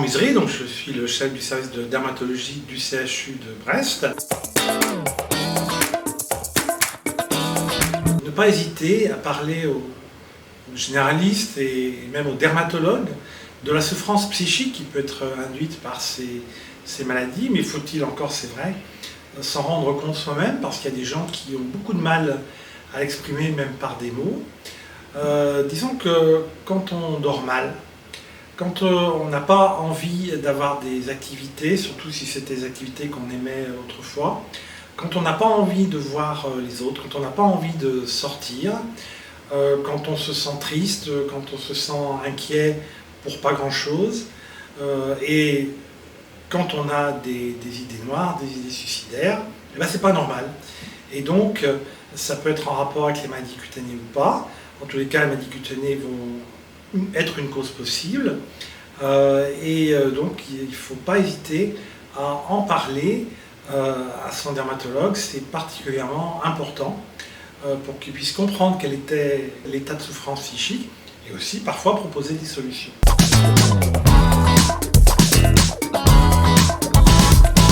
Musery, donc je suis le chef du service de dermatologie du CHU de Brest. Ne pas hésiter à parler aux généralistes et même aux dermatologues de la souffrance psychique qui peut être induite par ces maladies, mais faut-il encore, c'est vrai, s'en rendre compte soi-même, parce qu'il y a des gens qui ont beaucoup de mal à l'exprimer même par des mots. Disons que quand on dort mal, quand on n'a pas envie d'avoir des activités, surtout si c'était des activités qu'on aimait autrefois, quand on n'a pas envie de voir les autres, quand on n'a pas envie de sortir, quand on se sent triste, quand on se sent inquiet pour pas grand-chose, et quand on a des idées noires, des idées suicidaires, eh ben c'est pas normal. Et donc, ça peut être en rapport avec les maladies cutanées ou pas. En tous les cas, les maladies cutanées vont être une cause possible. Donc, il ne faut pas hésiter à en parler à son dermatologue. C'est particulièrement important pour qu'il puisse comprendre quel était l'état de souffrance psychique et aussi parfois proposer des solutions.